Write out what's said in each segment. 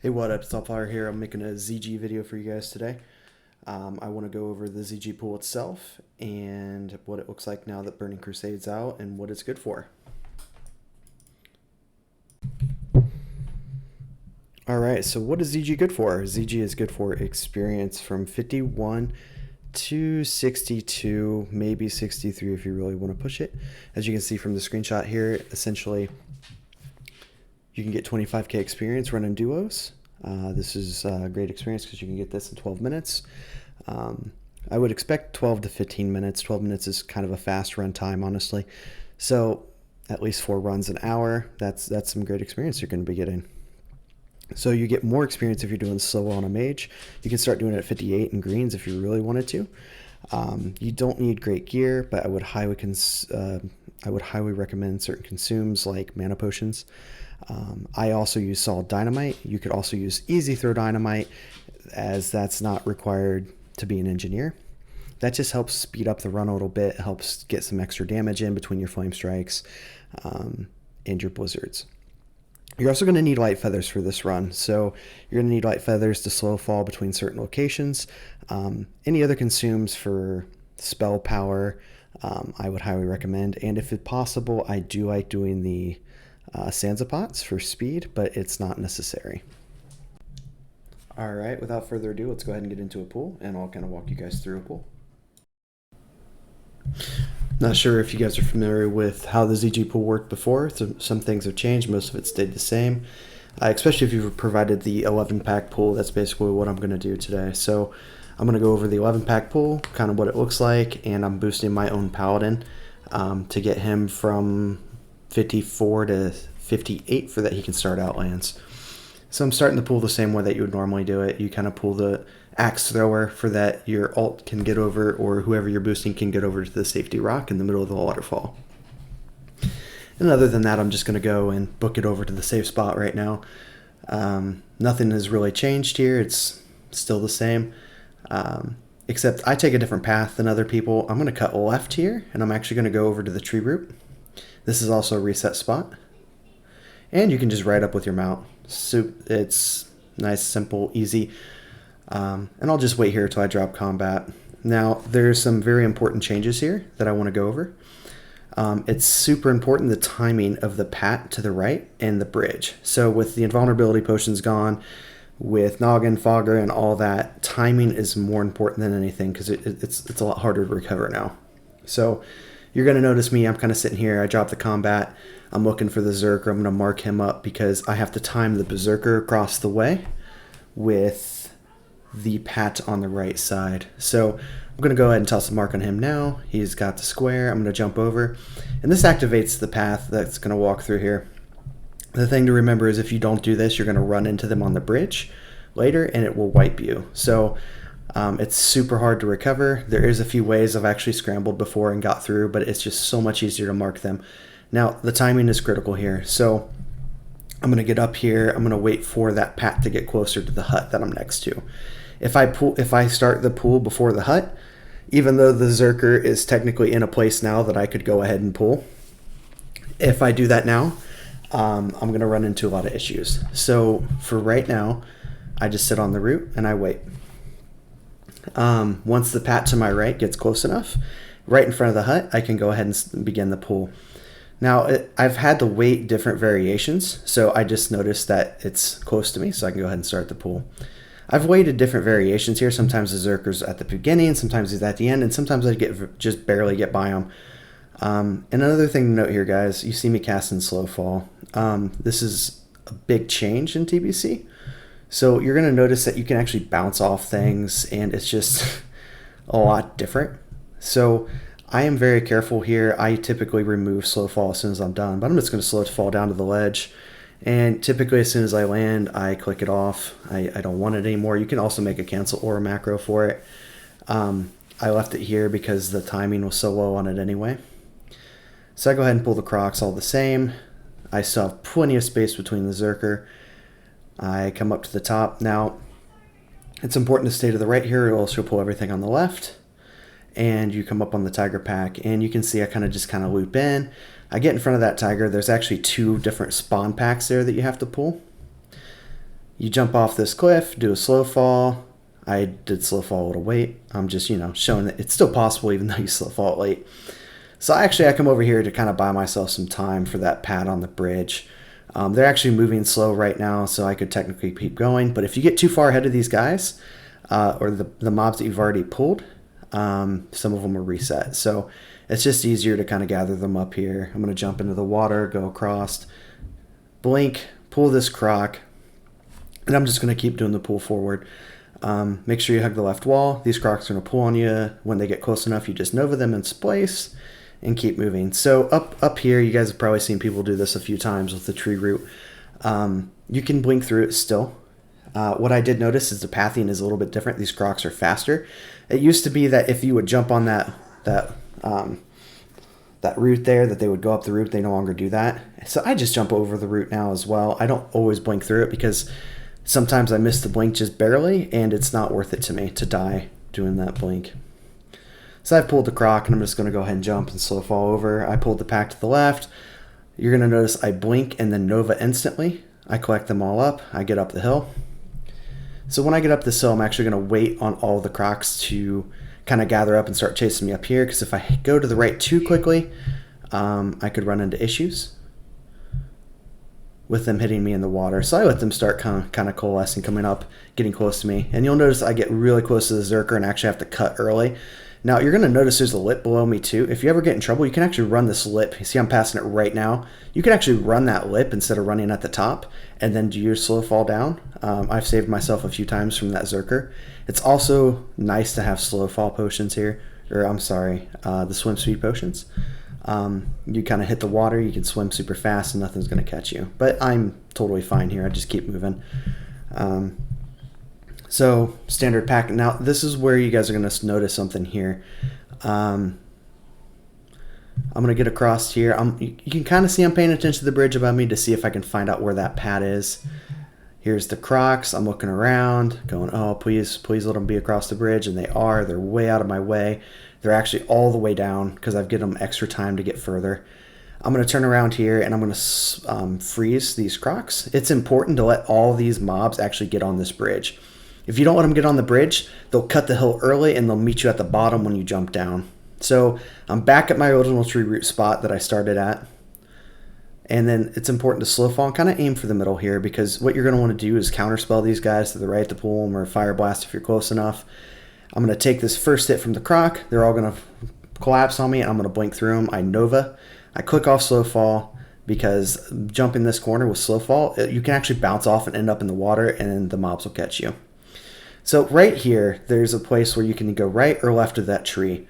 Hey, what up? Starfire here. I'm making a ZG video for you guys today. I want to go over the ZG pool itself and what it looks like now that Burning Crusade's out and what it's good for. Alright, so what is ZG good for? ZG is good for experience from 51 to 62, maybe 63 if you really want to push it. As you can see from the screenshot here, essentially you can get 25k experience running duos. This is a great experience because you can get this in 12 minutes. I would expect 12 to 15 minutes. 12 minutes is kind of a fast run time, honestly. So at least 4 runs an hour. That's some great experience you're going to be getting. So you get more experience if you're doing solo on a mage. You can start doing it at 58 in greens if you really wanted to. You don't need great gear, but I would highly recommend certain consumes like mana potions. I also use solid dynamite. You could also use easy throw dynamite, as that's not required to be an engineer. That just helps speed up the run a little bit. It helps get some extra damage in between your flame strikes and your blizzards. You're also going to need light feathers for this run, so you're going to need light feathers to slow fall between certain locations. Any other consumes for spell power, I would highly recommend, and if it's possible, I do like doing the Sansa pots for speed, but it's not necessary. Alright, without further ado, let's go ahead and get into a pool, and I'll kind of walk you guys through a pool. Not sure if you guys are familiar with how the ZG pool worked before. So some things have changed, most of it stayed the same. Especially if you've provided the 11-pack pool, that's basically what I'm going to do today. So I'm going to go over the 11-pack pool, kind of what it looks like, and I'm boosting my own Paladin to get him from 54 to 58 for that he can start Outlands. So I'm starting the pool the same way that you would normally do it. You kind of pull the axe thrower for that your alt can get over, or whoever you're boosting can get over to the safety rock in the middle of the waterfall. And other than that, I'm just going to go and book it over to the safe spot right now. Nothing has really changed here. It's still the same, except I take a different path than other people. I'm going to cut left here, and I'm actually going to go over to the tree root. This is also a reset spot. And you can just ride up with your mount. So it's nice, simple, easy. And I'll just wait here till I drop combat. Now, there's some very important changes here that I want to go over. It's super important, the timing of the pat to the right and the bridge. So with the invulnerability potions gone, with Noggin, Fogger, and all that, timing is more important than anything because it's a lot harder to recover now. So you're going to notice me, I'm kind of sitting here, I drop the combat, I'm looking for the Zerker, I'm going to mark him up because I have to time the Berserker across the way with the pat on the right side. So I'm going to go ahead and toss a mark on him now. He's got the square, I'm going to jump over, and this activates the path that's going to walk through here. The thing to remember is if you don't do this, you're going to run into them on the bridge later and it will wipe you. So it's super hard to recover. There is a few ways I've actually scrambled before and got through, but it's just so much easier to mark them. Now, the timing is critical here. So I'm going to get up here. I'm going to wait for that pat to get closer to the hut that I'm next to. If I start the pool before the hut, even though the Zerker is technically in a place now that I could go ahead and pull, if I do that now, I'm going to run into a lot of issues. So for right now, I just sit on the root and I wait. Once the pat to my right gets close enough, right in front of the hut, I can go ahead and begin the pull. Now, I've had to wait different variations, so I just noticed that it's close to me, so I can go ahead and start the pull. I've waited different variations here. Sometimes the Zerker's at the beginning, sometimes he's at the end, and sometimes I just barely get by him. And another thing to note here, guys, you see me casting Slow Fall. This is a big change in TBC. So you're going to notice that you can actually bounce off things, and it's just a lot different. So I am very careful here. I typically remove slow fall as soon as I'm done, but I'm just going to slow fall down to the ledge. And typically as soon as I land, I click it off. I don't want it anymore. You can also make a cancel or a macro for it. I left it here because the timing was so low on it anyway. So I go ahead and pull the Crocs all the same. I still have plenty of space between the Zerker. I come up to the top. Now, it's important to stay to the right here. It'll also pull everything on the left. And you come up on the Tiger pack, and you can see I just loop in. I get in front of that Tiger. There's actually 2 different spawn packs there that you have to pull. You jump off this cliff, do a slow fall. I did slow fall at a weight. I'm just, showing that it's still possible even though you slow fall late. So actually I come over here to kind of buy myself some time for that pad on the bridge. They're actually moving slow right now, so I could technically keep going. But if you get too far ahead of these guys, or the mobs that you've already pulled, some of them are reset. So it's just easier to kind of gather them up here. I'm going to jump into the water, go across, blink, pull this croc, and I'm just going to keep doing the pull forward. Make sure you hug the left wall. These crocs are going to pull on you. When they get close enough, you just nova them in place and keep moving. So up here, you guys have probably seen people do this a few times with the tree root. You can blink through it still. What I did notice is the pathing is a little bit different. These crocs are faster. It used to be that if you would jump on that root there, that they would go up the root. They no longer do that. So I just jump over the root now as well. I don't always blink through it because sometimes I miss the blink just barely, and it's not worth it to me to die doing that blink. So I've pulled the croc, and I'm just going to go ahead and jump and slow fall over. I pulled the pack to the left. You're going to notice I blink and then nova instantly. I collect them all up. I get up the hill. So when I get up this hill, I'm actually going to wait on all the crocs to kind of gather up and start chasing me up here, because if I go to the right too quickly, I could run into issues with them hitting me in the water. So I let them start kind of coalescing, coming up, getting close to me. And you'll notice I get really close to the Zerker and actually have to cut early. Now you're going to notice there's a lip below me too. If you ever get in trouble, you can actually run this lip. You see I'm passing it right now. You can actually run that lip instead of running at the top and then do your slow fall down. I've saved myself a few times from that Zerker. It's also nice to have slow fall potions here. Or I'm sorry, the swim speed potions. You kind of hit the water, you can swim super fast and nothing's going to catch you. But I'm totally fine here. I just keep moving. So standard pack. Now this is where you guys are going to notice something here. I'm going to get across here. You can kind of see I'm paying attention to the bridge above me to see if I can find out where that pad is. Here's the crocs. I'm looking around going, oh, please let them be across the bridge. And they are. They're way out of my way. They're actually all the way down because I've given them extra time to get further. I'm going to turn around here and I'm going to freeze these crocs. It's important to let all these mobs actually get on this bridge. If you don't let them get on the bridge, they'll cut the hill early and they'll meet you at the bottom when you jump down. So I'm back at my original tree root spot that I started at. And then it's important to slow fall and kind of aim for the middle here, because what you're going to want to do is counterspell these guys to the right to pull them, or fire blast if you're close enough. I'm going to take this first hit from the croc. They're all going to collapse on me, and I'm going to blink through them. I nova. I click off slow fall, because jumping this corner with slow fall, you can actually bounce off and end up in the water, and the mobs will catch you. So right here, there's a place where you can go right or left of that tree.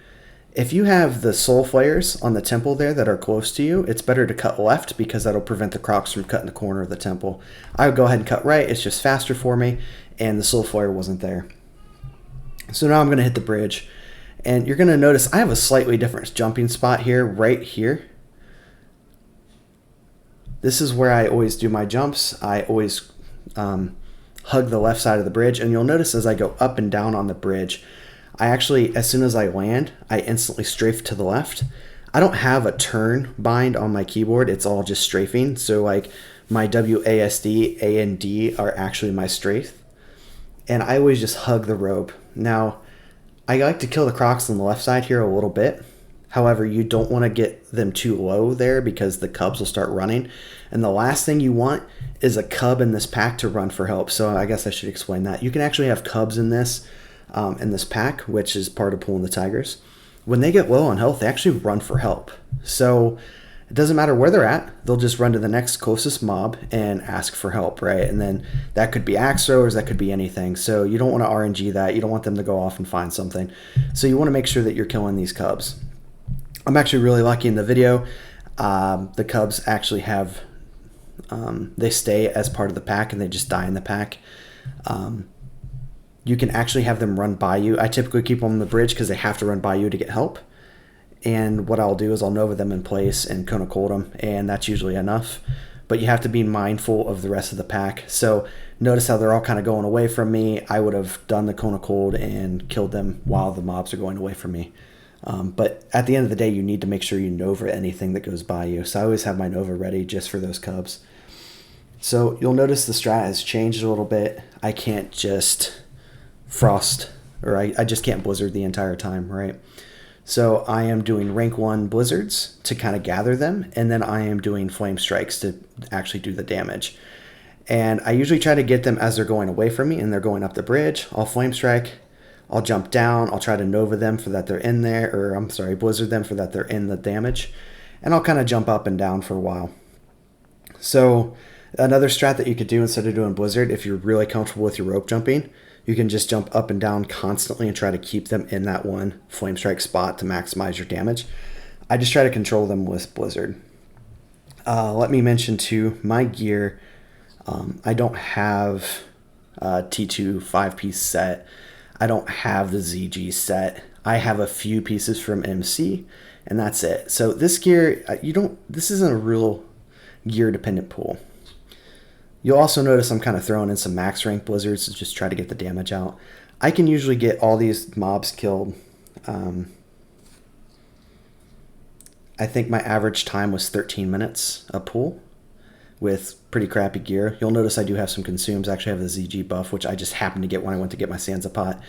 If you have the soul flares on the temple there that are close to you, it's better to cut left because that'll prevent the crocs from cutting the corner of the temple. I would go ahead and cut right. It's just faster for me, and the soul flare wasn't there. So now I'm going to hit the bridge, and you're going to notice I have a slightly different jumping spot here, right here. This is where I always do my jumps. I always hug the left side of the bridge, and you'll notice as I go up and down on the bridge, I actually, as soon as I land, I instantly strafe to the left. I don't have a turn bind on my keyboard. It's all just strafing. So like my WASD, A and D are actually my strafe. And I always just hug the rope. Now, I like to kill the crocs on the left side here a little bit. However, you don't want to get them too low there because the cubs will start running. And the last thing you want is a cub in this pack to run for help. So I guess I should explain that. You can actually have cubs in this pack, which is part of pulling the tigers. When they get low on health, they actually run for help. So it doesn't matter where they're at. They'll just run to the next closest mob and ask for help, right? And then that could be axe throwers, that could be anything. So you don't want to RNG that. You don't want them to go off and find something. So you want to make sure that you're killing these cubs. I'm actually really lucky in the video. The cubs actually have, they stay as part of the pack and they just die in the pack. You can actually have them run by you. I typically keep them on the bridge because they have to run by you to get help. And what I'll do is I'll nova them in place and Kona Cold them, and that's usually enough. But you have to be mindful of the rest of the pack. So notice how they're all kind of going away from me. I would have done the Kona Cold and killed them while the mobs are going away from me. But at the end of the day, you need to make sure you nova anything that goes by you. So I always have my nova ready just for those cubs. So you'll notice the strat has changed a little bit. I can't just frost, or I just can't blizzard the entire time, right? So I am doing rank 1 blizzards to kind of gather them, and then I am doing flame strikes to actually do the damage. And I usually try to get them as they're going away from me and they're going up the bridge. I'll flame strike, I'll jump down, I'll try to Nova them for that they're in there, or I'm sorry, blizzard them for that they're in the damage, and I'll kind of jump up and down for a while. So another strat that you could do instead of doing blizzard, if you're really comfortable with your rope jumping, you can just jump up and down constantly and try to keep them in that one flame strike spot to maximize your damage. I just try to control them with blizzard. Let me mention too, my gear, I don't have a T2 5-piece set. I don't have the ZG set. I have a few pieces from MC, and that's it. So this gear, this isn't a real gear dependent pool. You'll also notice I'm kind of throwing in some max rank blizzards to just try to get the damage out. I can usually get all these mobs killed. I think my average time was 13 minutes a pool with pretty crappy gear. You'll notice I do have some consumes. I actually have the ZG buff, which I just happened to get when I went to get my Sansa pot.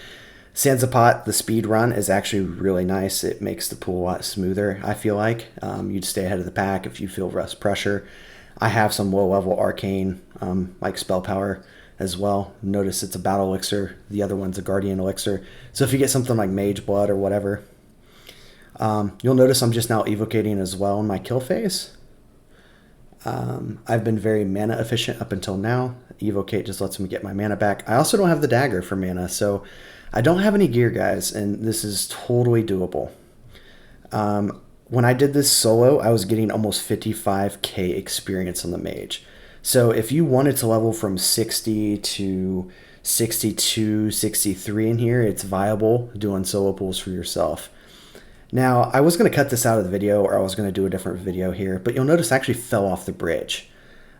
The speed run is actually really nice. It makes the pool a lot smoother, I feel like. You'd stay ahead of the pack if you feel less pressure. I have some low-level arcane, like spell power as well. Notice it's a battle elixir. The other one's a guardian elixir. So if you get something like mage blood or whatever, you'll notice I'm just now evocating as well in my kill phase. I've been very mana efficient up until now. Evocate just lets me get my mana back. I also don't have the dagger for mana, so I don't have any gear, guys, and this is totally doable. When I did this solo, I was getting almost 55k experience on the mage. So if you wanted to level from 60 to 62, 63 in here, it's viable doing solo pools for yourself. Now, I was going to cut this out of the video, or I was going to do a different video here, but you'll notice I actually fell off the bridge.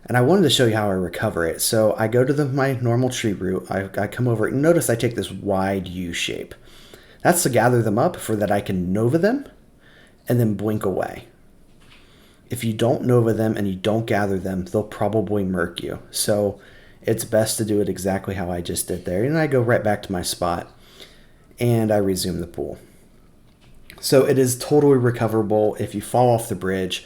And I wanted to show you how I recover it. So I go to my normal tree route, I come over, and notice I take this wide U shape. That's to gather them up for that I can Nova them, and then blink away. If you don't Nova them and you don't gather them, they'll probably murk you. So it's best to do it exactly how I just did there. And I go right back to my spot, and I resume the pool. So it is totally recoverable if you fall off the bridge,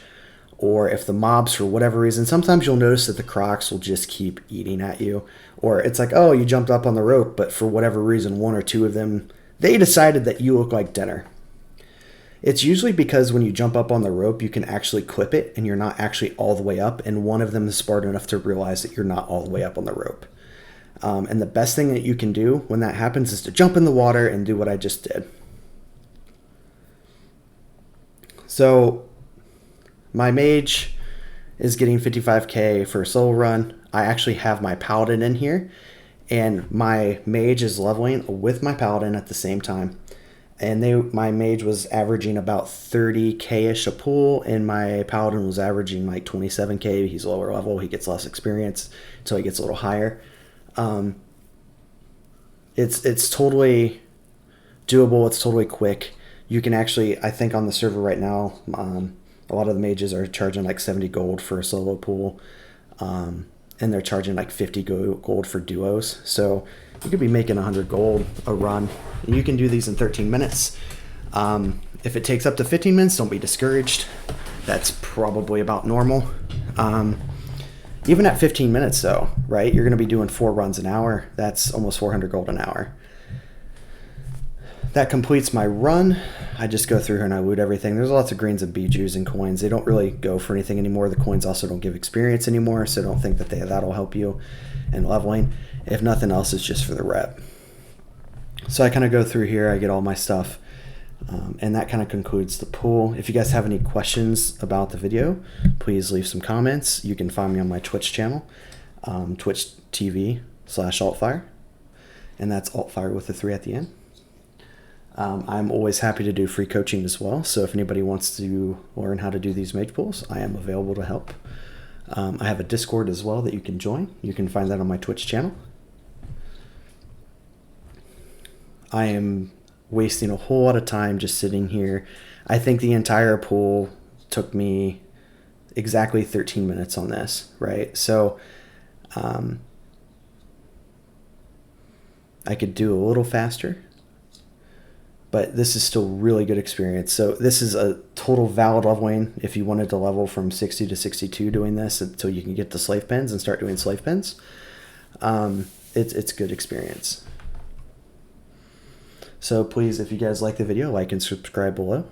or if the mobs, for whatever reason, sometimes you'll notice that the crocs will just keep eating at you. Or it's like, oh, you jumped up on the rope, but for whatever reason, one or two of them, they decided that you look like dinner. It's usually because when you jump up on the rope, you can actually clip it and you're not actually all the way up, and one of them is smart enough to realize that you're not all the way up on the rope. And the best thing that you can do when that happens is to jump in the water and do what I just did. So my mage is getting 55k for a solo run. I actually have my paladin in here, and my mage is leveling with my paladin at the same time. And my mage was averaging about 30k-ish a pool, and my paladin was averaging like 27k. He's lower level, he gets less experience until he gets a little higher. It's totally doable, it's totally quick. You can actually, I think on the server right now, a lot of the mages are charging like 70 gold for a solo pool, and they're charging like 50 gold for duos. So you could be making 100 gold a run. And you can do these in 13 minutes. If it takes up to 15 minutes, don't be discouraged. That's probably about normal. Even at 15 minutes though, right? You're going to be doing 4 runs an hour. That's almost 400 gold an hour. That completes my run. I just go through here and I loot everything. There's lots of greens and bijous and coins. They don't really go for anything anymore. The coins also don't give experience anymore, so don't think that that'll help you in leveling. If nothing else, it's just for the rep. So I kind of go through here, I get all my stuff, and that kind of concludes the pool. If you guys have any questions about the video, please leave some comments. You can find me on my Twitch channel, Twitch TV/Altfire, and that's Altfire with a 3 at the end. I'm always happy to do free coaching as well, so if anybody wants to learn how to do these mage pools, I am available to help. I have a Discord as well that you can join. You can find that on my Twitch channel. I am wasting a whole lot of time just sitting here. I think the entire pool took me exactly 13 minutes on this, right? So I could do a little faster, but this is still really good experience. So this is a total valid leveling if you wanted to level from 60 to 62 doing this until you can get the slave pens and start doing slave pens. It's good experience. So please, if you guys like the video, like and subscribe below.